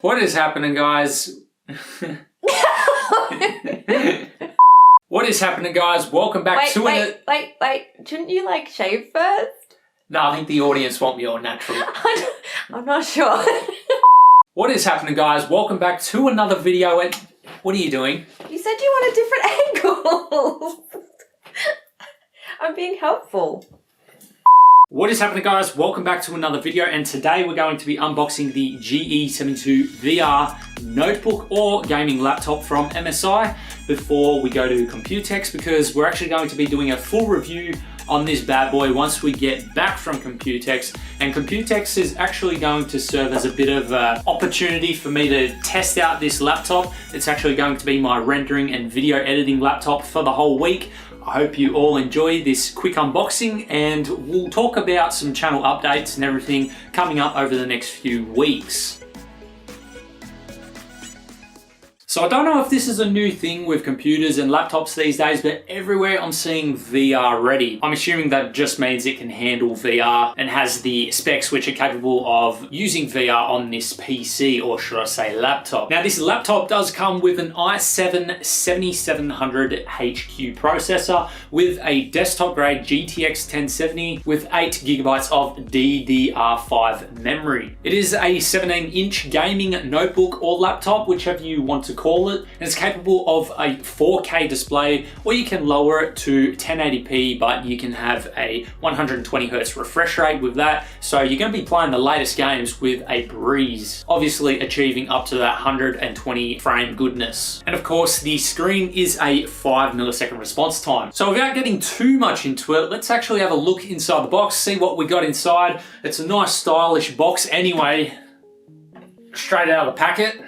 What is happening, guys? What is happening, guys? Welcome back to Wait. Shouldn't you shave first? No, I think the audience want me all natural. I'm not sure. What is happening, guys? Welcome back to another video. And what are you doing? You said you want a different angle. I'm being helpful. What is happening, guys? Welcome back to another video, and today we're going to be unboxing the GE72 VR notebook or gaming laptop from MSI before we go to Computex, because we're actually going to be doing a full review on this bad boy once we get back from Computex. And Computex is actually going to serve as a bit of an opportunity for me to test out this laptop. It's actually going to be my rendering and video editing laptop for the whole week. I hope you all enjoy this quick unboxing, and we'll talk about some channel updates and everything coming up over the next few weeks. So I don't know if this is a new thing with computers and laptops these days, but everywhere I'm seeing VR ready. I'm assuming that just means it can handle VR and has the specs which are capable of using VR on this PC, or should I say laptop. Now this laptop does come with an i7-7700 HQ processor with a desktop grade GTX 1070 with 8GB of DDR5 memory. It is a 17-inch gaming notebook or laptop, whichever you want to call it, and it's capable of a 4K display, or you can lower it to 1080p, but you can have a 120Hz refresh rate with that, so you're going to be playing the latest games with a breeze, obviously achieving up to that 120 frame goodness. And of course the screen is a 5 millisecond response time. So without getting too much into it, let's actually have a look inside the box, see what we got inside. It's a nice stylish box anyway, straight out of the packet.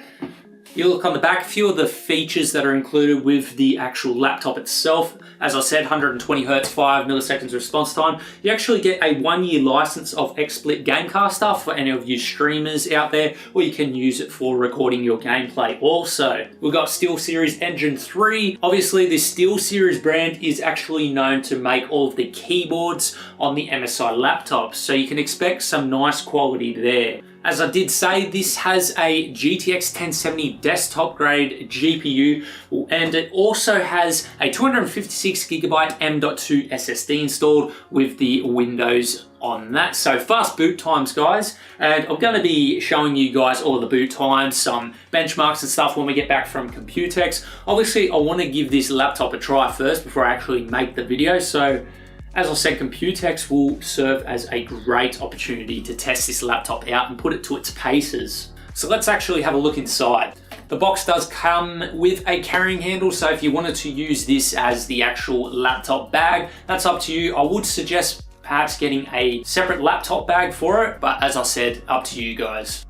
You look on the back, a few of the features that are included with the actual laptop itself. As I said, 120Hz, 5 milliseconds response time. You actually get a 1-year license of XSplit Gamecaster for any of you streamers out there, or you can use it for recording your gameplay also. We've got SteelSeries Engine 3. Obviously, this SteelSeries brand is actually known to make all of the keyboards on the MSI laptops, so you can expect some nice quality there. As I did say, this has a GTX 1070 desktop grade GPU, and it also has a 256GB M.2 SSD installed with the Windows on that. So fast boot times, guys, and I'm going to be showing you guys all of the boot times, some benchmarks and stuff when we get back from Computex. Obviously, I want to give this laptop a try first before I actually make the video, so as I said, Computex will serve as a great opportunity to test this laptop out and put it to its paces. So let's actually have a look inside. The box does come with a carrying handle, so if you wanted to use this as the actual laptop bag, that's up to you. I would suggest perhaps getting a separate laptop bag for it, but as I said, up to you guys.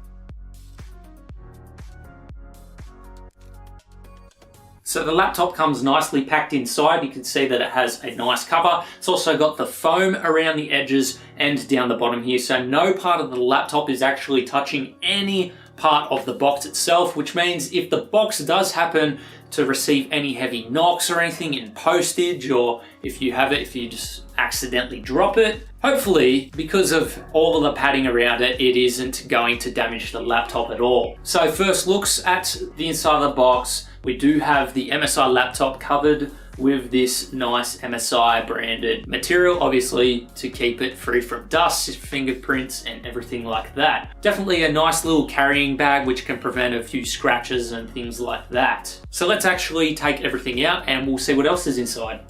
So the laptop comes nicely packed inside. You can see that it has a nice cover. It's also got the foam around the edges and down the bottom here, so no part of the laptop is actually touching any part of the box itself, which means if the box does happen to receive any heavy knocks or anything in postage, or if you just accidentally drop it, hopefully because of all of the padding around it, it isn't going to damage the laptop at all. So first looks at the inside of the box. We do have the MSI laptop covered with this nice MSI branded material, obviously to keep it free from dust, fingerprints, and everything like that. Definitely a nice little carrying bag which can prevent a few scratches and things like that. So let's actually take everything out and we'll see what else is inside.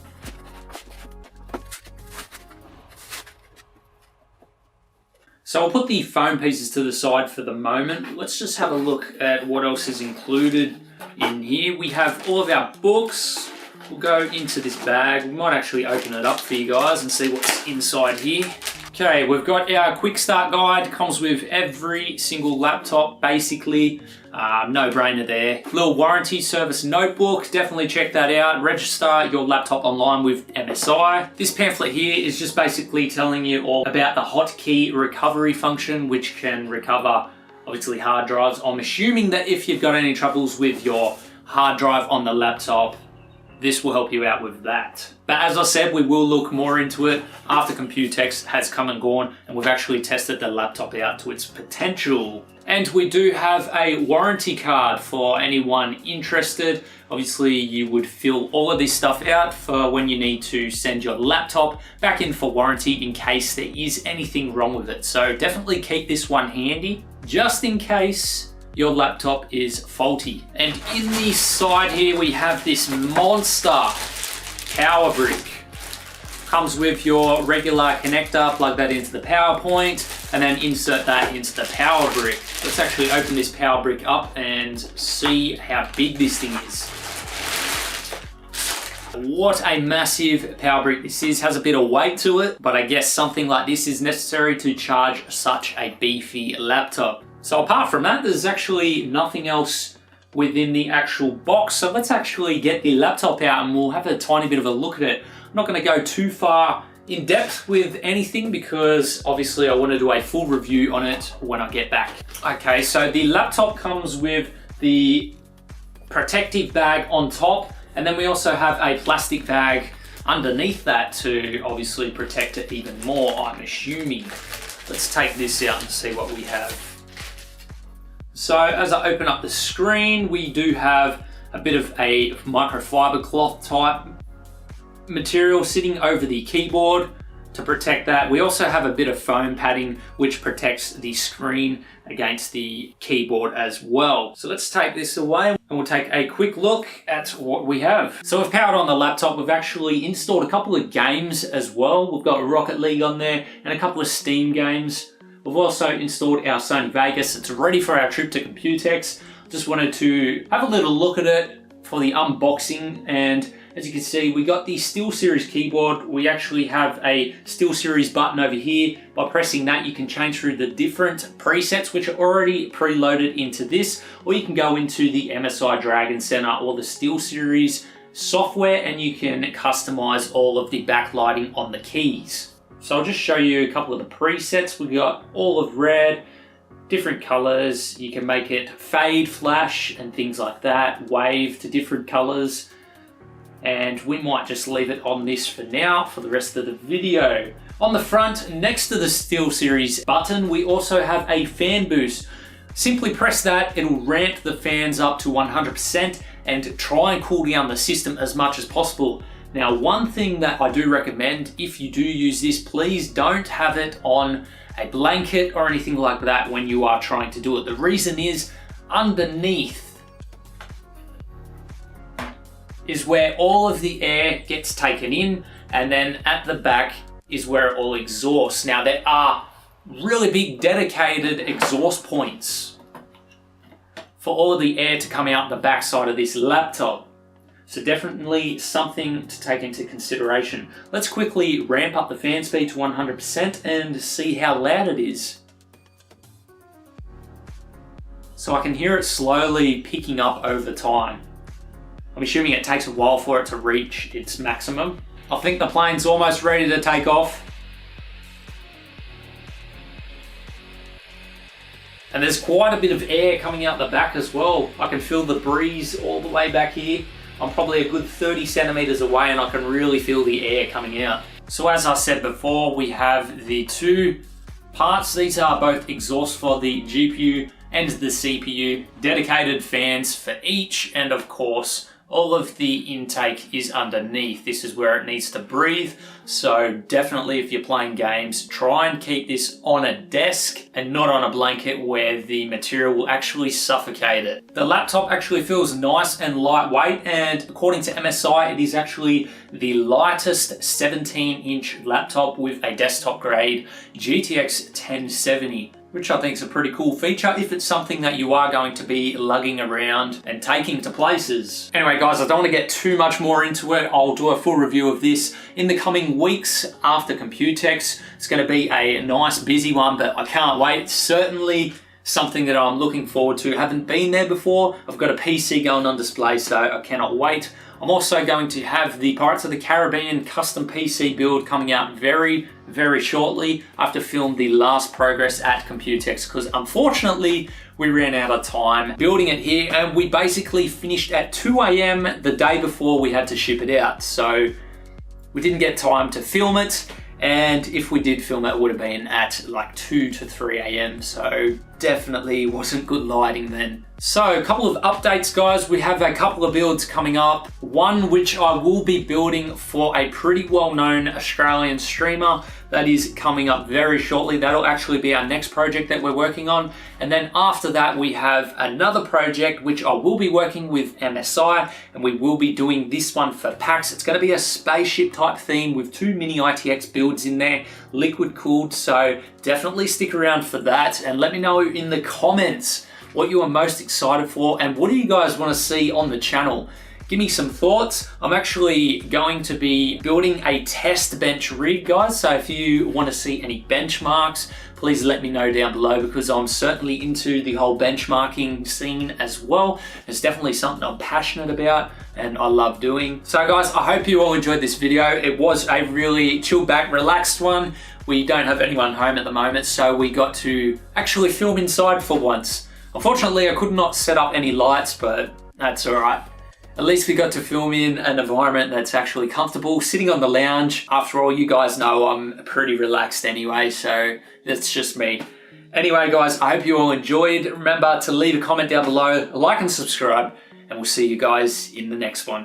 So I'll put the foam pieces to the side for the moment. Let's just have a look at what else is included in here. We have all of our books. We'll go into this bag. We might actually open it up for you guys and see what's inside here. Okay, we've got our quick start guide. Comes with every single laptop, basically. No brainer there. Little warranty service notebook. Definitely check that out. Register your laptop online with MSI. This pamphlet here is just basically telling you all about the hotkey recovery function, which can recover obviously hard drives. I'm assuming that if you've got any troubles with your hard drive on the laptop, this will help you out with that. But as I said, we will look more into it after Computex has come and gone and we've actually tested the laptop out to its potential. And we do have a warranty card for anyone interested. Obviously, you would fill all of this stuff out for when you need to send your laptop back in for warranty in case there is anything wrong with it. So definitely keep this one handy, just in case your laptop is faulty. And in the side here, we have this monster power brick. Comes with your regular connector, plug that into the power point, and then insert that into the power brick. Let's actually open this power brick up and see how big this thing is. What a massive power brick this is. Has a bit of weight to it, but I guess something like this is necessary to charge such a beefy laptop. So apart from that, there's actually nothing else within the actual box. So let's actually get the laptop out and we'll have a tiny bit of a look at it. I'm not going to go too far in depth with anything because obviously I want to do a full review on it when I get back. Okay, so the laptop comes with the protective bag on top, and then we also have a plastic bag underneath that to obviously protect it even more, I'm assuming. Let's take this out and see what we have. So as I open up the screen, we do have a bit of a microfiber cloth type material sitting over the keyboard to protect that. We also have a bit of foam padding which protects the screen against the keyboard as well. So let's take this away and we'll take a quick look at what we have. So we've powered on the laptop. We've actually installed a couple of games as well. We've got Rocket League on there and a couple of Steam games. We've also installed our Sony Vegas. It's ready for our trip to Computex. Just wanted to have a little look at it for the unboxing, and as you can see, we got the SteelSeries keyboard. We actually have a SteelSeries button over here. By pressing that, you can change through the different presets which are already preloaded into this, or you can go into the MSI Dragon Center or the SteelSeries software and you can customize all of the backlighting on the keys. So I'll just show you a couple of the presets. We got all of red, different colors. You can make it fade, flash, and things like that. Wave to different colors. And we might just leave it on this for now for the rest of the video. On the front, next to the SteelSeries button, we also have a fan boost. Simply press that, it'll ramp the fans up to 100% and try and cool down the system as much as possible. Now, one thing that I do recommend, if you do use this, please don't have it on a blanket or anything like that when you are trying to do it. The reason is underneath is where all of the air gets taken in, and then at the back is where it all exhausts. Now, there are really big dedicated exhaust points for all of the air to come out the back side of this laptop. So definitely something to take into consideration. Let's quickly ramp up the fan speed to 100% and see how loud it is. So I can hear it slowly picking up over time. I'm assuming it takes a while for it to reach its maximum. I think the plane's almost ready to take off. And there's quite a bit of air coming out the back as well. I can feel the breeze all the way back here. I'm probably a good 30 centimeters away and I can really feel the air coming out. So as I said before, we have the two parts. These are both exhaust for the GPU and the CPU, dedicated fans for each, and of course, all of the intake is underneath. This is where it needs to breathe. So definitely if you're playing games, try and keep this on a desk and not on a blanket where the material will actually suffocate it. The laptop actually feels nice and lightweight, and according to MSI, it is actually the lightest 17-inch laptop with a desktop grade GTX 1070. Which I think is a pretty cool feature if it's something that you are going to be lugging around and taking to places. Anyway guys, I don't want to get too much more into it. I'll do a full review of this in the coming weeks after Computex. It's going to be a nice busy one, but I can't wait. It's certainly something that I'm looking forward to. I haven't been there before. I've got a PC going on display, so I cannot wait. I'm also going to have the Pirates of the Caribbean custom PC build coming out very, very shortly after film the last progress at Computex, because unfortunately we ran out of time building it here, and we basically finished at 2 a.m. the day before we had to ship it out. So we didn't get time to film it, and if we did film it, it would have been at like 2 to 3 a.m. So definitely wasn't good lighting then. So a couple of updates, guys. We have a couple of builds coming up. One which I will be building for a pretty well-known Australian streamer that is coming up very shortly. That'll actually be our next project that we're working on. And then after that, we have another project which I will be working with MSI, and we will be doing this one for PAX. It's going to be a spaceship type theme with 2 mini ITX builds in there, liquid cooled. So definitely stick around for that, and let me know in the comments what you are most excited for and what do you guys want to see on the channel. Give me some thoughts. I'm actually going to be building a test bench rig, guys. So if you want to see any benchmarks, please let me know down below, because I'm certainly into the whole benchmarking scene as well. It's definitely something I'm passionate about and I love doing. So guys, I hope you all enjoyed this video. It was a really chill back, relaxed one. We don't have anyone home at the moment, so we got to actually film inside for once. Unfortunately, I could not set up any lights, but that's all right. At least we got to film in an environment that's actually comfortable, sitting on the lounge. After all, you guys know I'm pretty relaxed anyway, so that's just me. Anyway, guys, I hope you all enjoyed. Remember to leave a comment down below, like and subscribe, and we'll see you guys in the next one.